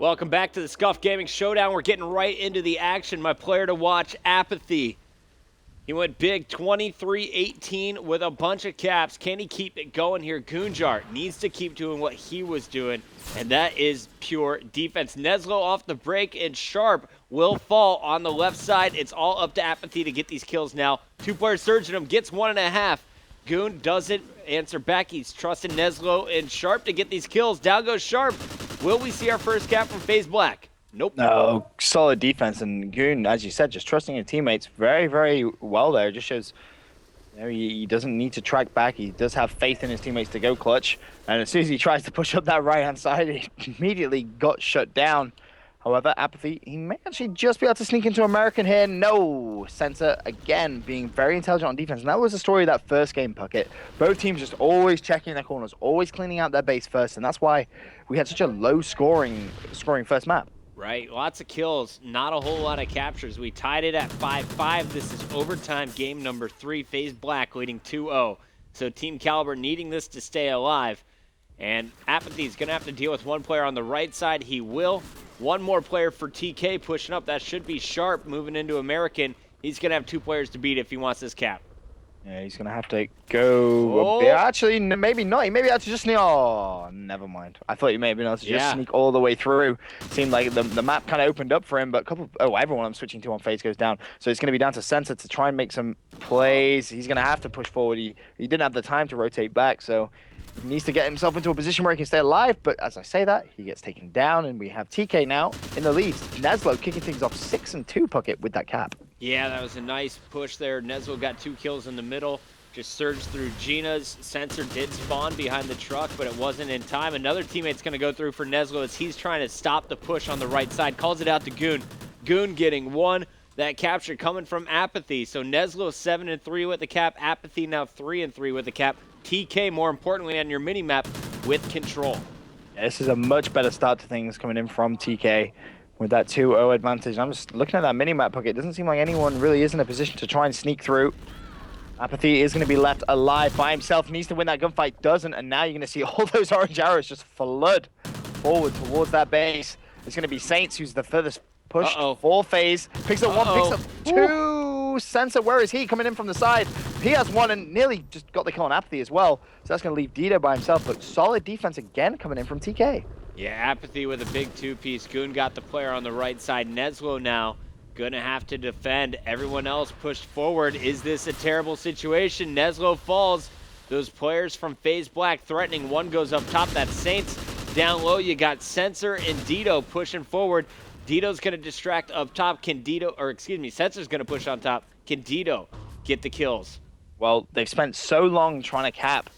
Welcome back to the Scuf Gaming Showdown. We're getting right into the action. My player to watch, Apathy. He went big, 23-18 with a bunch of caps. Can he keep it going here? Goonjar needs to keep doing what he was doing, and that is pure defense. Neslo off the break, and Sharp will fall on the left side. It's all up to Apathy to get these kills now. Two-player surging him, gets 1.5. Goon doesn't answer back. He's trusting Neslo and Sharp to get these kills. Down goes Sharp. Will we see our first cap from FaZe Black? Nope. No, solid defense, and Goon, as you said, just trusting his teammates very, very well there. Just shows, he doesn't need to track back. He does have faith in his teammates to go clutch. And as soon as he tries to push up that right-hand side, he immediately got shut down. However, Apathy, he may actually just be able to sneak into American here. No, Sensor, again, being very intelligent on defense. And that was the story of that first game, Puckett. Both teams just always checking their corners, always cleaning out their base first. And that's why we had such a low scoring first map. Right, lots of kills, not a whole lot of captures. We tied it at 5-5. This is overtime game number 3. FaZe Black leading 2-0. So Team Kaliber needing this to stay alive. And Apathy's going to have to deal with one player on the right side. He will. One more player for TK pushing up. That should be Sharp moving into American. He's going to have 2 players to beat if he wants this cap. Yeah, he's going to have to go a bit. Actually, maybe not. He maybe had to just sneak. Oh, never mind. I thought he may have been able to just sneak all the way through. Seemed like the map kind of opened up for him, but a couple. Oh, everyone I'm switching to on FaZe goes down. So it's going to be down to Sensor to try and make some plays. He's going to have to push forward. He didn't have the time to rotate back, so he needs to get himself into a position where he can stay alive. But as I say that, he gets taken down, and we have TK now in the lead. Neslo kicking things off 6-2 Puckett with that cap. Yeah, that was a nice push there. Neslo got 2 kills in the middle. Just surged through Gina's. Sensor did spawn behind the truck, but it wasn't in time. Another teammate's going to go through for Neslo as he's trying to stop the push on the right side. Calls it out to Goon. Goon getting 1. That capture coming from Apathy. So Neslo 7-3 with the cap. Apathy now 3-3 with the cap. TK, more importantly, on your mini-map with control. Yeah, this is a much better start to things coming in from TK with that 2-0 advantage. I'm just looking at that mini-map, Puckett. It doesn't seem like anyone really is in a position to try and sneak through. Apathy is going to be left alive by himself. Needs to win that gunfight. Doesn't. And now you're going to see all those orange arrows just flood forward towards that base. It's going to be Saints who's the furthest push for FaZe. Picks up 1, picks up 2. Sensor, where is he? Coming in from the side. He has 1 and nearly just got the kill on Apathy as well. So that's going to leave Dido by himself. But solid defense again coming in from TK. Yeah, Apathy with a big 2-piece. Goon got the player on the right side. Neslo now gonna have to defend. Everyone else pushed forward. Is this a terrible situation? Neslo falls. Those players from FaZe Black threatening. 1 goes up top. That's Saints. Down low, you got Sensor and Dido pushing forward. Dido's gonna distract up top. Sensor's gonna push on top. Can Dido get the kills? Well, they've spent so long trying to cap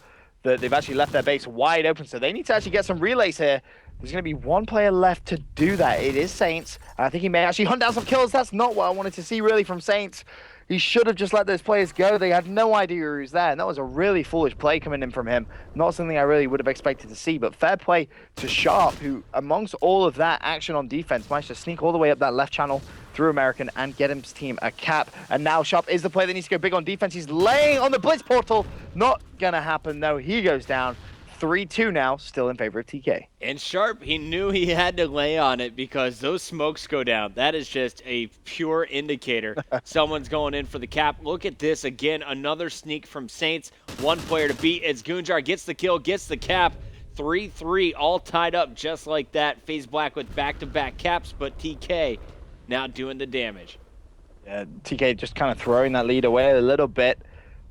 that they've actually left their base wide open, so they need to actually get some relays here. There's going to be 1 player left to do that. It is Saints. I think he may actually hunt down some kills. That's not what I wanted to see really from Saints. He should have just let those players go. They had no idea who was there, and that was a really foolish play coming in from him. Not something I really would have expected to see, but fair play to Sharp, who amongst all of that action on defense managed to sneak all the way up that left channel through American and get his team a cap. And now Sharp is the player that needs to go big on defense. He's laying on the Blitz portal. Not gonna happen though. He goes down. 3-2 now, still in favor of TK. And Sharp, he knew he had to lay on it because those smokes go down. That is just a pure indicator someone's going in for the cap. Look at this again, another sneak from Saints. 1 player to beat as Goonjar gets the kill, gets the cap. 3-3, all tied up just like that. FaZe Black with back-to-back caps, but TK now doing the damage. Yeah, TK just kind of throwing that lead away a little bit,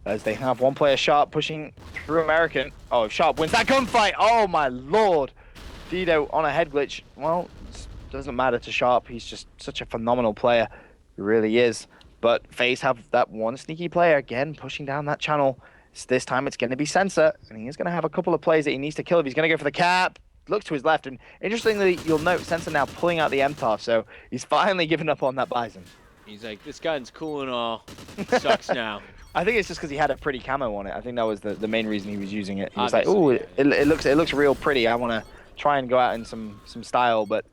as they have 1 player, Sharp, pushing through American. Oh, Sharp wins that gunfight. Oh, my lord. Dido on a head glitch. Well, it doesn't matter to Sharp. He's just such a phenomenal player. He really is. But FaZe have that 1 sneaky player, again, pushing down that channel. This time it's going to be Sensor, and he's going to have a couple of plays that he needs to kill if he's going to go for the cap. Looks to his left, and interestingly, you'll note Sensor now pulling out the MTAR, so he's finally given up on that Bison. He's like, this gun's cool and all. Sucks now. I think it's just because he had a pretty camo on it. I think that was the main reason he was using it. He was like, "Ooh, it looks real pretty. I want to try and go out in some style." But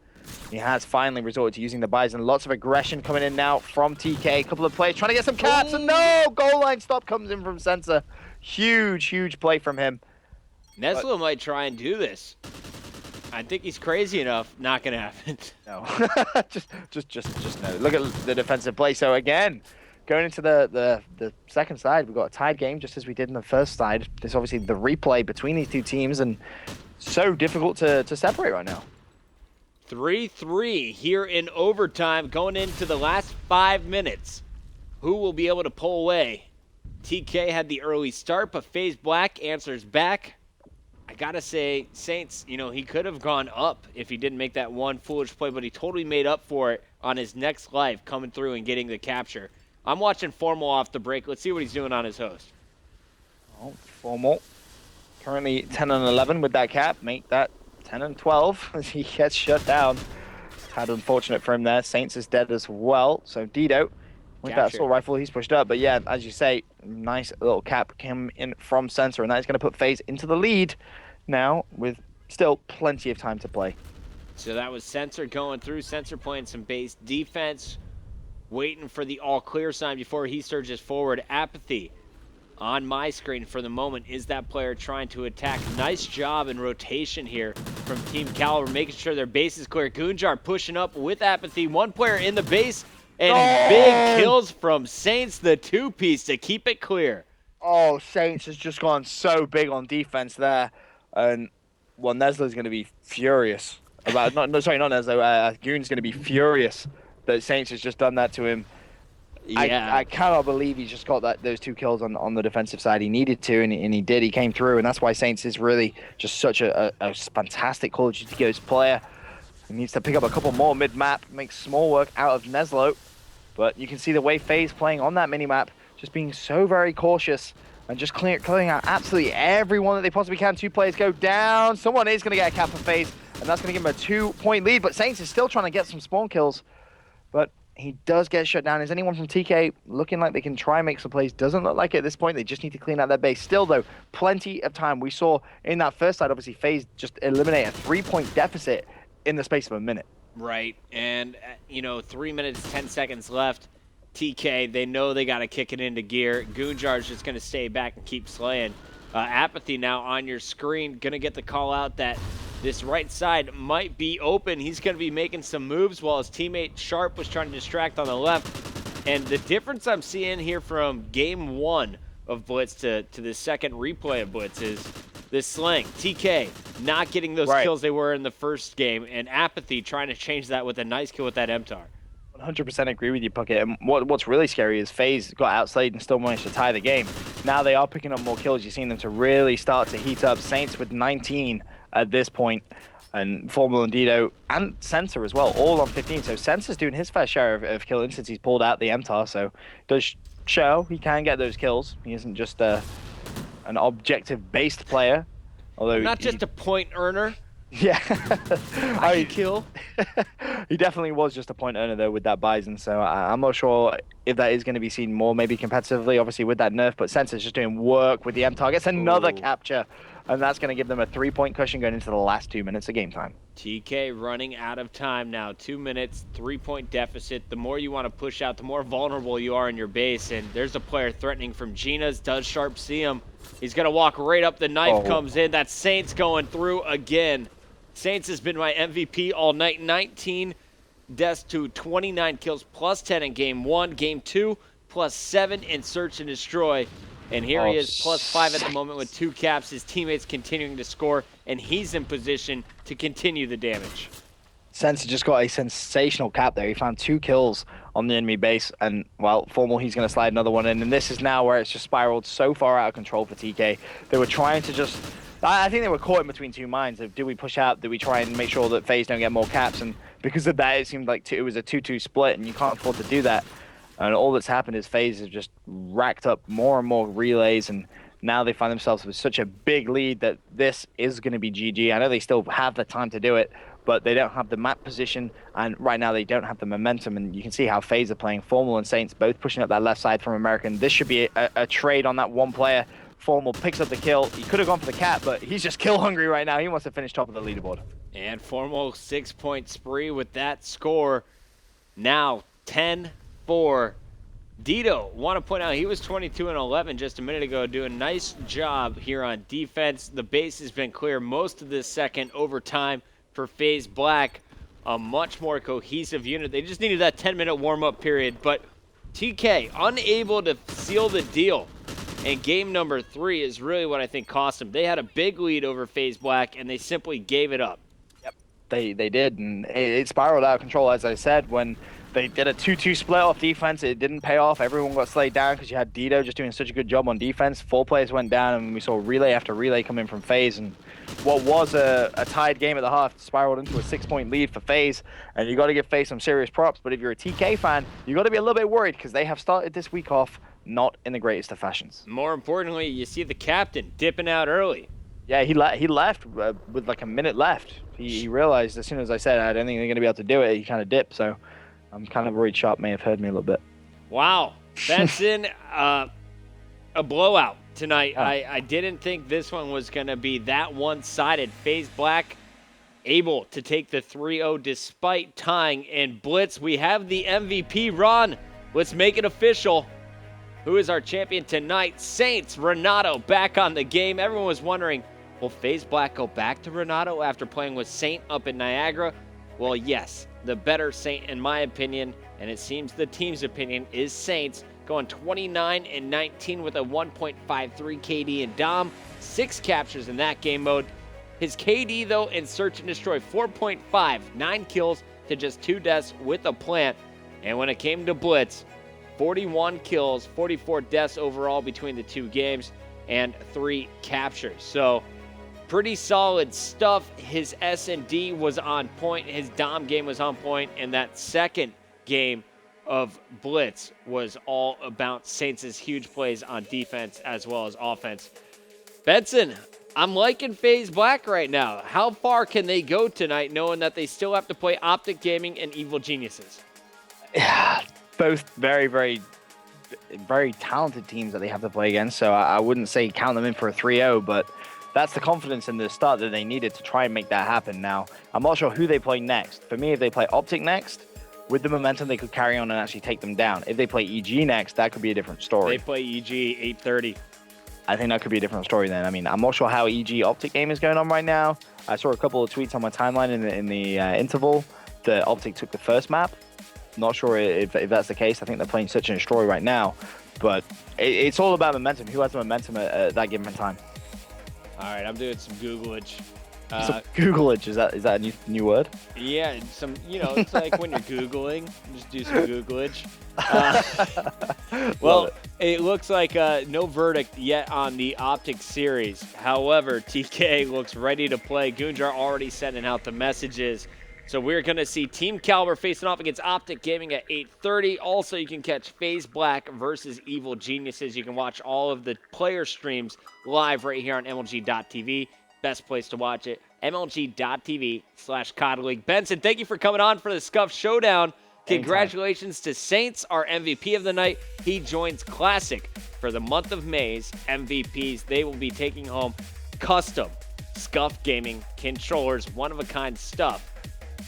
he has finally resorted to using the Bison. Lots of aggression coming in now from TK. A couple of players trying to get some caps, and no goal line stop comes in from Sensor. Huge play from him. Neslo might try and do this. I think he's crazy enough. Not gonna happen. No, just no. Look at the defensive play. So again, going into the second side, we've got a tied game, just as we did in the first side. There's obviously the replay between these two teams, and so difficult to separate right now. 3-3 here in overtime, going into the last 5 minutes. Who will be able to pull away? TK had the early start, but FaZe Black answers back. I gotta say, Saints, you know, he could have gone up if he didn't make that one foolish play, but he totally made up for it on his next life, coming through and getting the capture. I'm watching Formal off the break. Let's see what he's doing on his host. Oh, Formal. Currently 10 and 11 with that cap. Make that 10 and 12 as he gets shut down. Kind of unfortunate for him there. Saints is dead as well. So Dido, with that assault rifle, he's pushed up. But yeah, as you say, nice little cap came in from Sensor, and that is going to put FaZe into the lead now with still plenty of time to play. So that was Sensor going through. Sensor playing some base defense, waiting for the all clear sign before he surges forward. Apathy on my screen for the moment is that player trying to attack. Nice job in rotation here from Team Kaliber, making sure their base is clear. Goonjar pushing up with Apathy. One player in the base, and big kills from Saints, the two-piece to keep it clear. Oh, Saints has just gone so big on defense there. And, well, Neslo's going to be furious about, not Neslo, Goon's going to be furious that Saints has just done that to him. Yeah. I cannot believe he's just got those 2 kills on the defensive side. He needed to, and he did. He came through, and that's why Saints is really just such a fantastic Call of Duty Ghost player. He needs to pick up a couple more mid-map, make small work out of Neslo. But you can see the way FaZe playing on that mini-map, just being so very cautious and just clearing out absolutely everyone that they possibly can. 2 players go down. Someone is going to get a cap for FaZe, and that's going to give him a 2-point lead. But Saints is still trying to get some spawn kills. But he does get shut down. Is anyone from TK looking like they can try and make some plays? Doesn't look like it at this point. They just need to clean out their base. Still, though, plenty of time. We saw in that first side, obviously, FaZe just eliminate a 3-point deficit in the space of a minute. Right, and, 3 minutes, 10 seconds left. TK, they know they got to kick it into gear. Goonjar's just going to stay back and keep slaying. Apathy now on your screen, going to get the call out that this right side might be open. He's going to be making some moves while his teammate Sharp was trying to distract on the left. And the difference I'm seeing here from game 1 of Blitz to the second replay of Blitz is this slang. TK not getting those kills they were in the first game, and Apathy trying to change that with a nice kill with that MTAR. 100% agree with you, Puckett. And what's really scary is FaZe got outslayed and still managed to tie the game. Now they are picking up more kills. You're seeing them to really start to heat up. Saints with 19 at this point, and Formal and Dido and Sensor as well, all on 15. So Sensor's doing his fair share of killing since he's pulled out the MTAR. So it does show he can get those kills. He isn't just an objective-based player. Although not just a point earner. Yeah. I can kill. He definitely was just a point earner, though, with that Bison. So I'm not sure if that is going to be seen more, maybe competitively, obviously, with that nerf. But Sensor's just doing work with the MTAR. Gets another capture. And that's going to give them a 3-point cushion going into the last 2 minutes of game time. TK running out of time now. 2 minutes, 3-point deficit. The more you want to push out, the more vulnerable you are in your base. And there's a player threatening from Gina's. Does Sharp see him? He's going to walk right up. The knife comes in. That's Saints going through again. Saints has been my MVP all night. 19 deaths to 29 kills, plus 10 in game 1. Game 2, plus 7 in search and destroy. And here he is, plus 5 at the moment with 2 caps. His teammates continuing to score, and he's in position to continue the damage. Sensor just got a sensational cap there. He found 2 kills on the enemy base, and, well, Formal, he's going to slide another one in. And this is now where it's just spiraled so far out of control for TK. They were trying to just... I think they were caught in between 2 minds of, do we push out, do we try and make sure that FaZe don't get more caps? And because of that, it seemed like it was a 2-2 split, and you can't afford to do that. And all that's happened is FaZe have just racked up more and more relays, and now they find themselves with such a big lead that this is going to be GG. I know they still have the time to do it, but they don't have the map position, and right now they don't have the momentum. And you can see how FaZe are playing. Formal and Saints both pushing up that left side from American. This should be a trade on that one player. Formal picks up the kill. He could have gone for the cap, but he's just kill hungry right now. He wants to finish top of the leaderboard. And Formal 6-point spree with that score. Now 10-4. Dido, want to point out, he was 22 and 11 just a minute ago, doing a nice job here on defense. The base has been clear most of this second overtime. for FaZe Black, a much more cohesive unit. They just needed that 10-minute warm-up period, but TK unable to seal the deal. And game number 3 is really what I think cost them. They had a big lead over FaZe Black, and they simply gave it up. Yep, they did, and it spiraled out of control, as I said. When they did a 2-2 split off defense, it didn't pay off. Everyone got slayed down because you had Dido just doing such a good job on defense. 4 players went down, and we saw relay after relay come in from FaZe. And what was a tied game at the half spiraled into a 6-point lead for FaZe. And you got to give FaZe some serious props. But if you're a TK fan, you got to be a little bit worried because they have started this week off not in the greatest of fashions. More importantly, you see the captain dipping out early. Yeah, he left with like a minute left. He realized as soon as I said I don't think they're going to be able to do it, he kind of dipped. So I'm kind of worried Sharp may have heard me a little bit. Wow. Benson, a blowout tonight. Oh. I didn't think this one was going to be that one-sided. FaZe Black able to take the 3-0 despite tying. And Blitz, we have the MVP run. Let's make it official. Who is our champion tonight? Saints. Renato back on the game. Everyone was wondering, will FaZe Black go back to Renato after playing with Saint up in Niagara? Well, yes. The better Saint, in my opinion, and it seems the team's opinion, is Saints, going 29-19 with a 1.53 KD and Dom. 6 captures in that game mode. His KD, though, in Search and Destroy, 4.5. 9 kills to just 2 deaths with a plant. And when it came to Blitz, 41 kills, 44 deaths overall between the 2 games, and 3 captures. So pretty solid stuff. His S&D was on point. His Dom game was on point. And that second game of Blitz was all about Saints' huge plays on defense as well as offense. Benson, I'm liking FaZe Black right now. How far can they go tonight knowing that they still have to play Optic Gaming and Evil Geniuses? Yeah, both very, very, very talented teams that they have to play against. So I wouldn't say count them in for a 3-0, but that's the confidence in the start that they needed to try and make that happen. Now, I'm not sure who they play next. For me, if they play Optic next, with the momentum, they could carry on and actually take them down. If they play EG next, that could be a different story. They play EG 8:30. I think that could be a different story then. I mean, I'm not sure how EG Optic game is going on right now. I saw a couple of tweets on my timeline in the interval that Optic took the first map. Not sure if that's the case. I think they're playing Search and Destroy right now. But it's all about momentum. Who has the momentum at that given time? All right, I'm doing some Googlage. Some Googlage, is that a new word? Yeah, some, it's like when you're Googling, just do some Googlage. Well, it looks like no verdict yet on the Optic series. However, TK looks ready to play. Goonjar already sending out the messages. So we're going to see Team Kaliber facing off against Optic Gaming at 8:30. Also, you can catch FaZe Black versus Evil Geniuses. You can watch all of the player streams live right here on MLG.TV. Best place to watch it, MLG.TV/COD Benson, thank you for coming on for the Scuf Showdown. Congratulations to Saints, our MVP of the night. He joins Classic for the month of May's MVPs. They will be taking home custom Scuf Gaming controllers, one-of-a-kind stuff.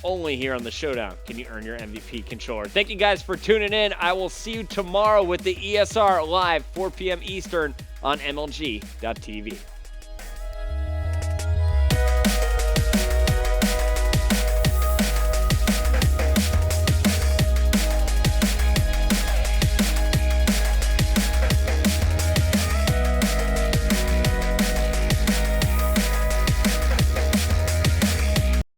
Only here on the Showdown can you earn your MVP controller. Thank you guys for tuning in. I will see you tomorrow with the ESR live, 4 p.m. Eastern on MLG.TV.